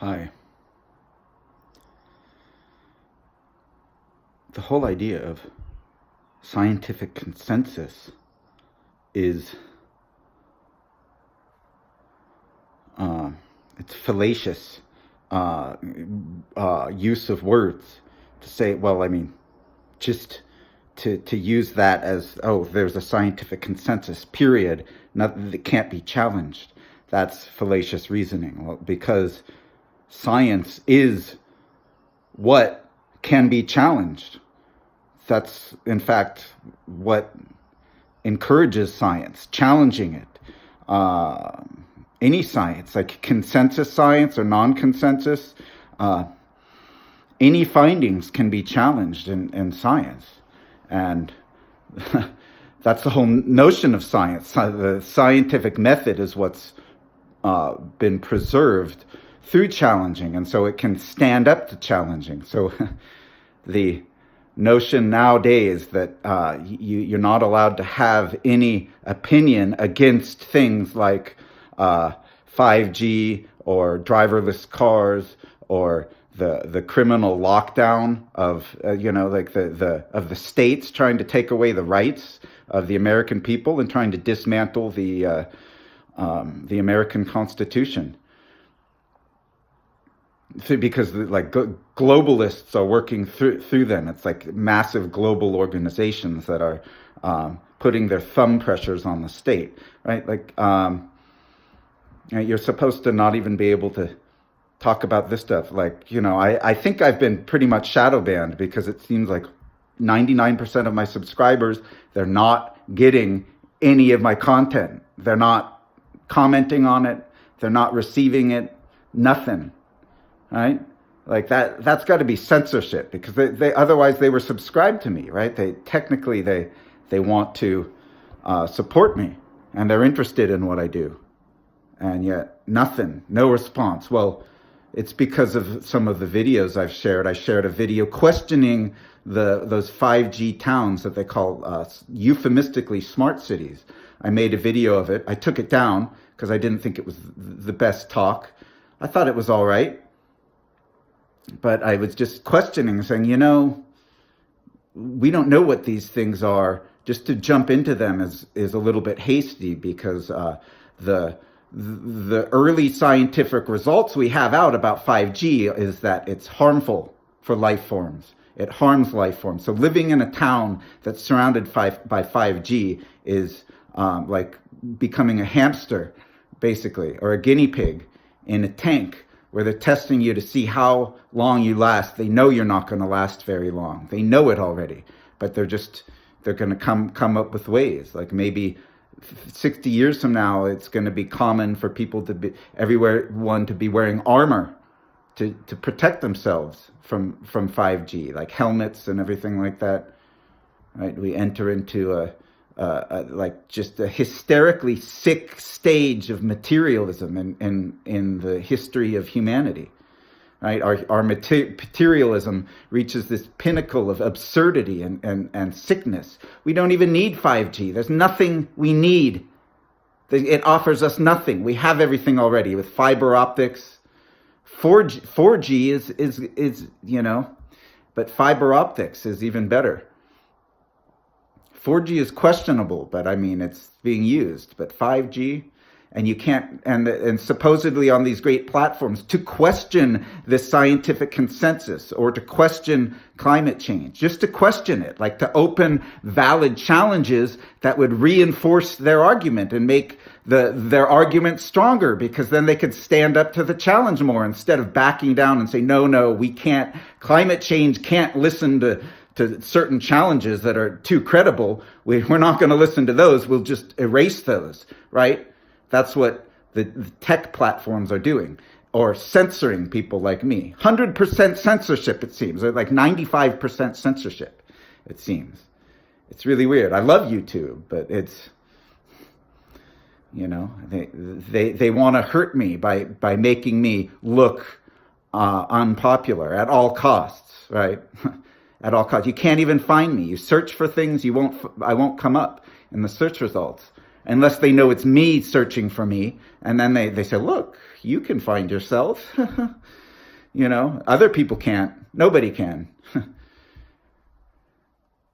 Hi. The whole idea of scientific consensus is uh, it's fallacious use of words to say, well, I mean, just to use that as, oh, there's a scientific consensus, period, nothing that can't be challenged. That's fallacious reasoning. Well, because science is what can be challenged. That's, in fact, what encourages science, challenging it. Uh, any science, like consensus science or non-consensus, uh, any findings can be challenged in science. And that's the whole notion of science. The scientific method is what's been preserved through challenging, and so it can stand up to challenging. So the notion nowadays that you're not allowed to have any opinion against things like 5G or driverless cars or the criminal lockdown of like the states trying to take away the rights of the American people and trying to dismantle the American Constitution. Because globalists are working through them. It's like massive global organizations that are putting their thumb pressures on the state, right? You're supposed to not even be able to talk about this stuff. I think I've been pretty much shadow banned because it seems like 99% of my subscribers, they're not getting any of my content. They're not commenting on it. They're not receiving it. Nothing. Right? Like that's got to be censorship, because they otherwise they were subscribed to me, right? They technically they want to support me and they're interested in what I do, and yet nothing, no response. Well, it's because of some of the videos I've shared. I shared a video questioning those 5G towns that they call euphemistically smart cities. I made a video of it. I took it down because I didn't think it was the best talk. I thought it was all right. But I was just questioning, saying, we don't know what these things are. Just to jump into them is a little bit hasty, because the early scientific results we have out about 5G is that it's harmful for life forms. It harms life forms. So living in a town that's surrounded by 5G is like becoming a hamster, basically, or a guinea pig in a tank, where they're testing you to see how long you last. They know you're not going to last very long. They know it already, but they're going to come up with ways. Like maybe 60 years from now, it's going to be common for people to be everyone to be wearing armor to protect themselves from 5G, like helmets and everything like that. Right? We enter into just a hysterically sick stage of materialism in the history of humanity. Right? Our materialism reaches this pinnacle of absurdity and sickness. We don't even need 5G. There's nothing we need. It offers us nothing. We have everything already with fiber optics. 4G is but fiber optics is even better. 4G is questionable, but I mean, it's being used. But 5G, and you can't, and supposedly on these great platforms, to question the scientific consensus or to question climate change, just to question it, like to open valid challenges that would reinforce their argument and make their argument stronger, because then they could stand up to the challenge more instead of backing down and say, no, we can't, climate change can't listen to certain challenges that are too credible. We're not going to listen to those. We'll just erase those, right? That's what the tech platforms are doing, or censoring people like me. 100% censorship, it seems, or like 95% censorship, it seems. It's really weird. I love YouTube, but it's, they want to hurt me by making me look unpopular at all costs, right? At all costs. You can't even find me. You search for things, I won't come up in the search results. unless they know it's me searching for me. And then they say, look, you can find yourself. Other people can't. Nobody can.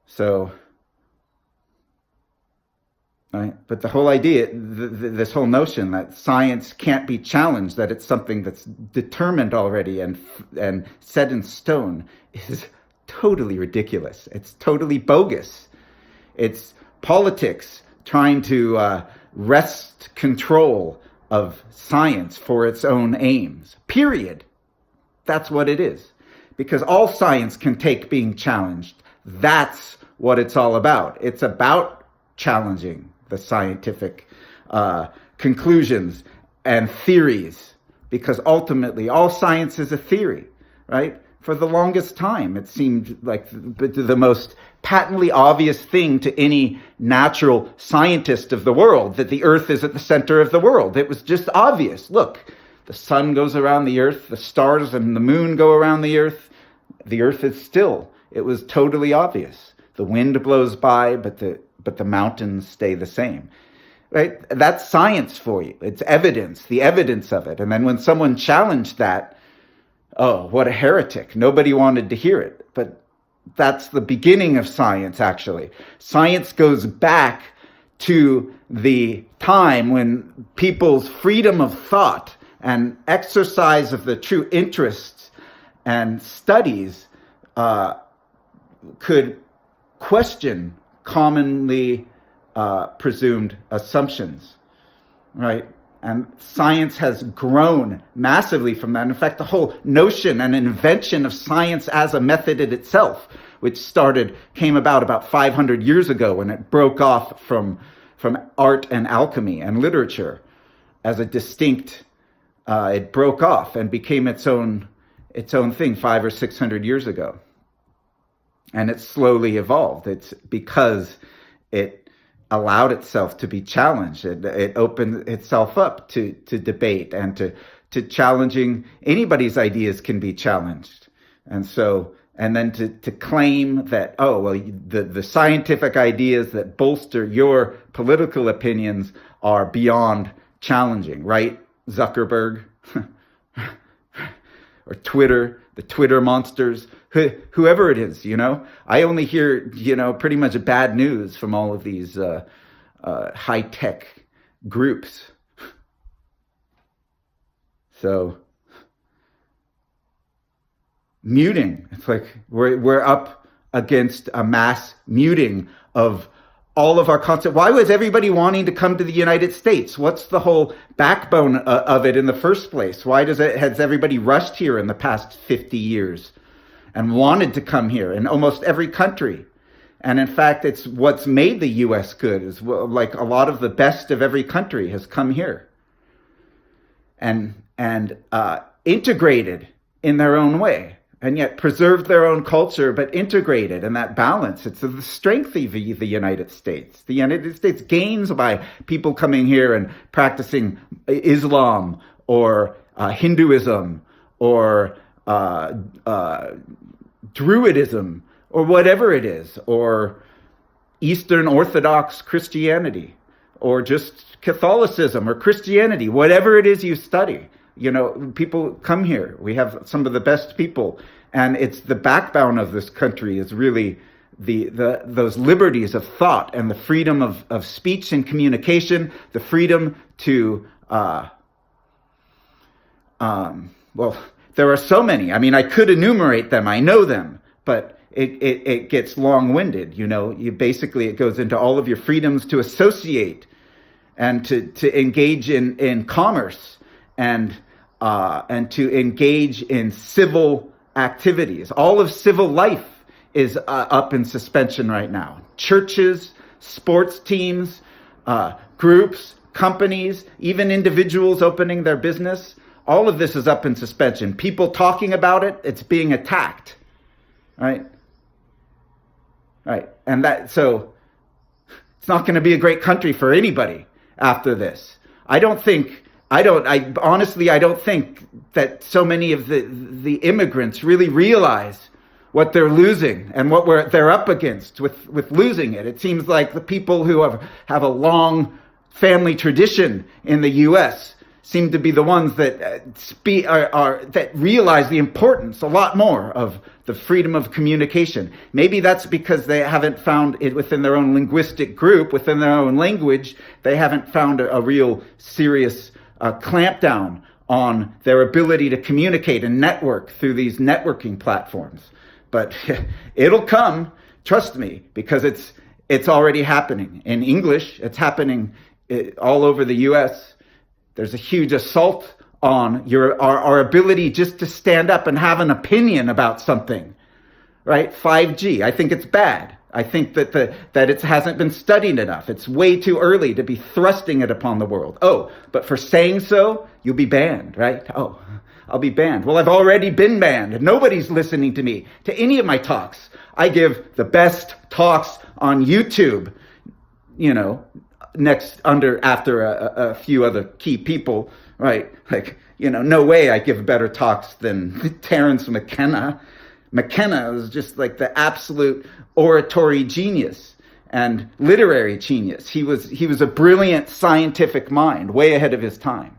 So, right? But the whole idea, this whole notion that science can't be challenged, that it's something that's determined already and set in stone, is totally ridiculous. It's totally bogus. It's politics trying to wrest control of science for its own aims. Period. That's what it is. Because all science can take being challenged. That's what it's all about. It's about challenging the scientific conclusions and theories. Because ultimately, all science is a theory, right? For the longest time, it seemed like the most patently obvious thing to any natural scientist of the world, that the earth is at the center of the world. It was just obvious. Look, the sun goes around the earth, the stars and the moon go around the earth is still. It was totally obvious. The wind blows by, but the mountains stay the same. Right? That's science for you. It's evidence, the evidence of it. And then when someone challenged that, oh, what a heretic. Nobody wanted to hear it. But that's the beginning of science, actually. Science goes back to the time when people's freedom of thought and exercise of the true interests and studies could question commonly presumed assumptions, right? And science has grown massively from that. In fact, the whole notion and invention of science as a method in itself, which came about 500 years ago when it broke off from art and alchemy and literature as a distinct, it broke off and became its own thing 500 or 600 years ago. And it slowly evolved. It's because it allowed itself to be challenged. It opened itself up to debate and to challenging. Anybody's ideas can be challenged. And then to claim that, oh, well, the scientific ideas that bolster your political opinions are beyond challenging, right? Zuckerberg or Twitter, the Twitter monsters, whoever it is, I only hear, pretty much bad news from all of these high-tech groups. So muting, it's like we're up against a mass muting of all of our concept. Why was everybody wanting to come to the United States? What's the whole backbone of it in the first place? Why has everybody rushed here in the past 50 years and wanted to come here in almost every country? And in fact, it's what's made the U.S. good, is like a lot of the best of every country has come here and integrated in their own way. And yet preserved their own culture, but integrated. And that balance, it's the strength of the United States. The United States gains by people coming here and practicing Islam or Hinduism or Druidism or whatever it is, or Eastern Orthodox Christianity, or just Catholicism or Christianity, whatever it is you study. People come here. We have some of the best people, and it's the backbone of this country is really those liberties of thought and the freedom of speech and communication, the freedom to well, there are so many. I mean, I could enumerate them. I know them, but it gets long-winded. It goes into all of your freedoms to associate and to engage in commerce and to engage in civil activities. All of civil life is up in suspension right now. Churches, sports teams, groups, companies, even individuals opening their business. All of this is up in suspension. People talking about it, it's being attacked. Right? Right. And so it's not going to be a great country for anybody after this. I honestly don't think that so many of the immigrants really realize what they're losing and what they're up against with losing it. It seems like the people who have a long family tradition in the U.S. seem to be the ones that that realize the importance a lot more of the freedom of communication. Maybe that's because they haven't found it within their own linguistic group, within their own language. They haven't found a real serious clampdown on their ability to communicate and network through these networking platforms. But it'll come, trust me, because it's already happening. In English, it's happening all over the U.S. There's a huge assault on our ability just to stand up and have an opinion about something, right? 5G, I think it's bad. I think that it hasn't been studied enough. It's way too early to be thrusting it upon the world. Oh, but for saying so, you'll be banned, right? Oh, I'll be banned. Well, I've already been banned. Nobody's listening to me, to any of my talks. I give the best talks on YouTube, after a few other key people, right? Like, no way I give better talks than Terence McKenna. McKenna was just like the absolute oratory genius and literary genius. He was a brilliant scientific mind, way ahead of his time.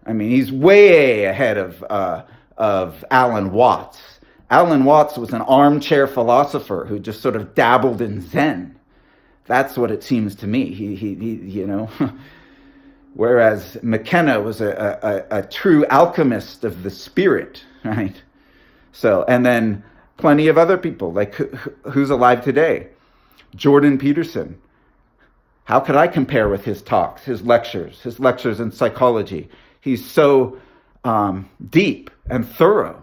I mean, he's way ahead of Alan Watts. Alan Watts was an armchair philosopher who just sort of dabbled in Zen. That's what it seems to me. He whereas McKenna was a true alchemist of the spirit, right? So, and then plenty of other people, like who's alive today? Jordan Peterson. How could I compare with his talks, his lectures in psychology? He's so deep and thorough,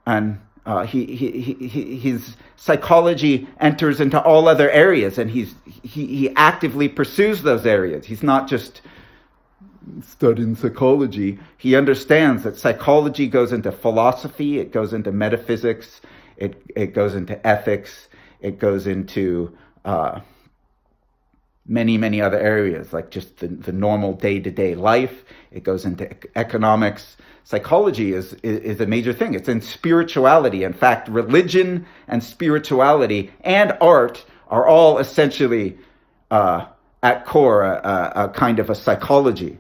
and his psychology enters into all other areas, and he actively pursues those areas. He's not just studying psychology. He understands that psychology goes into philosophy, it goes into metaphysics, it goes into ethics, it goes into many other areas, like just the normal day-to-day life. It goes into economics. Psychology is a major thing. It's in spirituality. In fact, religion and spirituality and art are all essentially at core a kind of a psychology.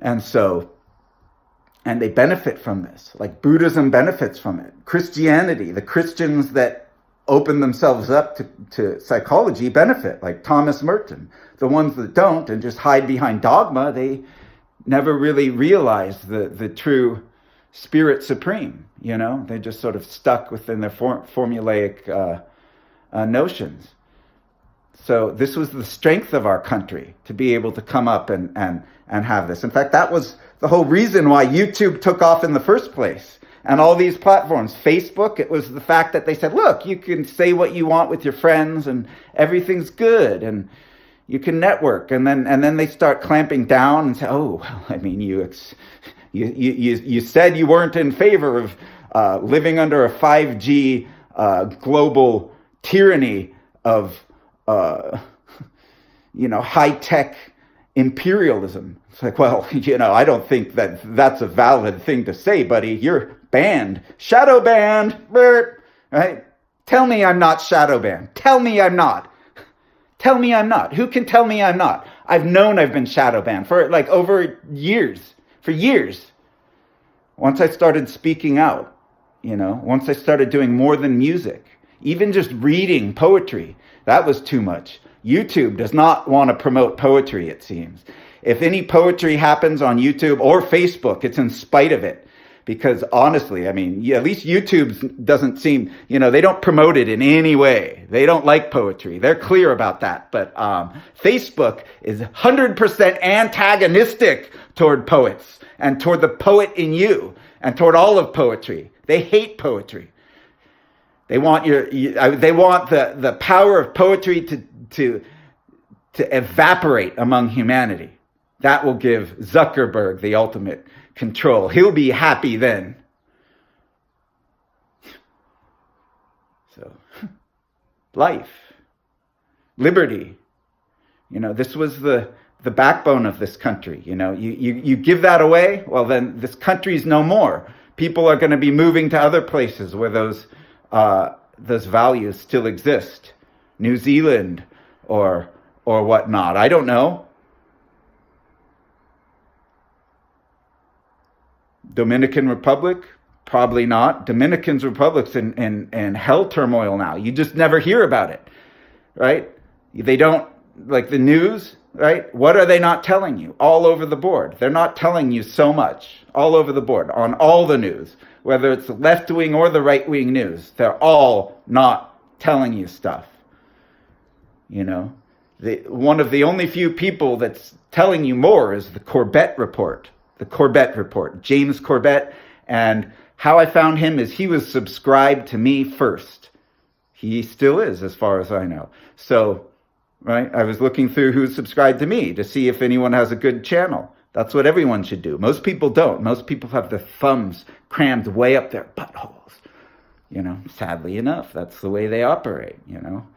And they benefit from this. Like Buddhism benefits from it. Christianity, the Christians that open themselves up to psychology benefit, like Thomas Merton. The ones that don't and just hide behind dogma, they never really realize the true spirit supreme, They're just sort of stuck within their formulaic notions. So this was the strength of our country, to be able to come up and have this. In fact, that was the whole reason why YouTube took off in the first place. And all these platforms, Facebook, it was the fact that they said, look, you can say what you want with your friends and everything's good and you can network. And then they start clamping down and say, oh, well, I mean, you said you weren't in favor of living under a 5G global tyranny of high-tech imperialism. It's like, well, I don't think that's a valid thing to say, buddy. You're banned. Shadow banned. Right? Tell me I'm not shadow banned. Tell me I'm not. Tell me I'm not. Who can tell me I'm not? I've known I've been shadow banned for like over years. For years. Once I started speaking out, once I started doing more than music, even just reading poetry, that was too much. YouTube does not want to promote poetry, it seems. If any poetry happens on YouTube or Facebook, it's in spite of it. Because honestly, I mean, at least YouTube doesn't seem, they don't promote it in any way. They don't like poetry. They're clear about that. But Facebook is 100% antagonistic toward poets and toward the poet in you and toward all of poetry. They hate poetry. They want the power of poetry to evaporate among humanity. That will give Zuckerberg the ultimate control. He'll be happy then. So, life, liberty. This was the backbone of this country. You give that away, well, then this country's no more. People are going to be moving to other places where those values still exist. New Zealand or or whatnot. I don't know. Dominican Republic? Probably not. Dominican Republic's in hell turmoil now. You just never hear about it, right? They don't, like the news, right? What are they not telling you? All over the board. They're not telling you so much. All over the board, on all the news, whether it's the left-wing or the right-wing news. They're all not telling you stuff. You know? One of the only few people that's telling you more is the Corbett Report. The Corbett Report. James Corbett. And how I found him is he was subscribed to me first. He still is, as far as I know. So, right, I was looking through who's subscribed to me to see if anyone has a good channel. That's what everyone should do. Most people don't. Most people have their thumbs crammed way up their buttholes. You know, sadly enough, that's the way they operate, you know.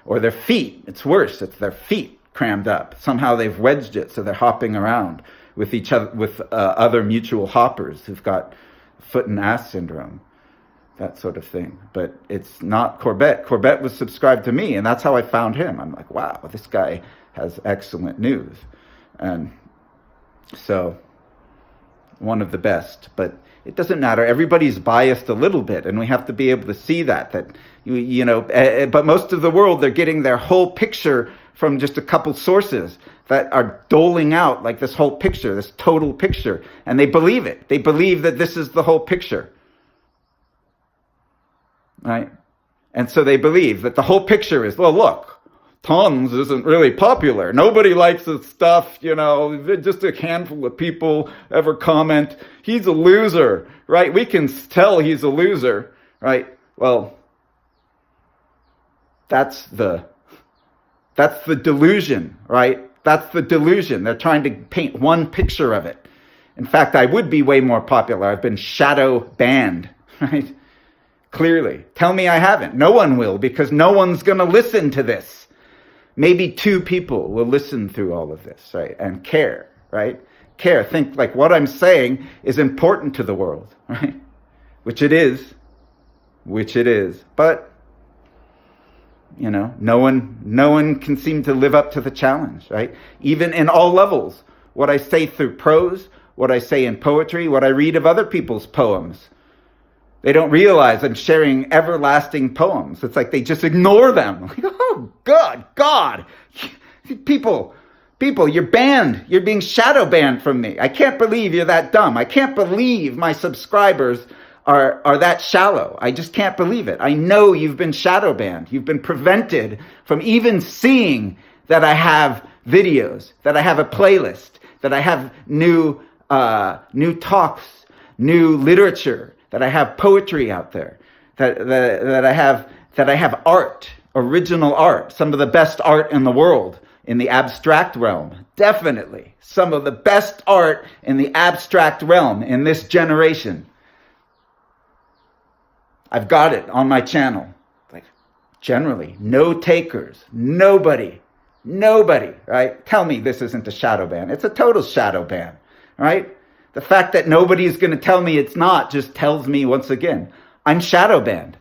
Or their feet. It's worse. It's their feet crammed up. Somehow they've wedged it, so they're hopping around with each other, with other mutual hoppers who've got foot and ass syndrome, that sort of thing. But it's not Corbett. Corbett was subscribed to me, and that's how I found him. I'm like, wow, this guy has excellent news. And so, one of the best. But it doesn't matter. Everybody's biased a little bit, and we have to be able to see that you know, but most of the world, they're getting their whole picture from just a couple sources that are doling out like this whole picture, this total picture. And they believe it. They believe that this is the whole picture. Right? And so they believe that the whole picture is, well, look, Tons isn't really popular. Nobody likes his stuff, you know, just a handful of people ever comment. He's a loser, right? We can tell he's a loser, right? Well, that's the delusion, right? That's the delusion. They're trying to paint one picture of it. In fact, I would be way more popular. I've been shadow banned, right? Clearly. Tell me I haven't. No one will, because no one's going to listen to this. Maybe 2 people will listen through all of this, right? And care, right? Care. Think like what I'm saying is important to the world, right? Which it is. But, you know, no one can seem to live up to the challenge, right? Even in all levels. What I say through prose, what I say in poetry, what I read of other people's poems. They don't realize I'm sharing everlasting poems. It's like they just ignore them. Like, oh, God. People, you're banned. You're being shadow banned from me. I can't believe you're that dumb. I can't believe my subscribers are that shallow. I just can't believe it. I know you've been shadow banned. You've been prevented from even seeing that I have videos, that I have a playlist, that I have new talks, new literature, that I have poetry out there, that I have art, original art, some of the best art in the world in the abstract realm. Definitely some of the best art in the abstract realm in this generation. I've got it on my channel. Like, generally, no takers, nobody, right? Tell me this isn't a shadow ban. It's a total shadow ban, right? The fact that nobody's going to tell me it's not just tells me, once again, I'm shadow banned.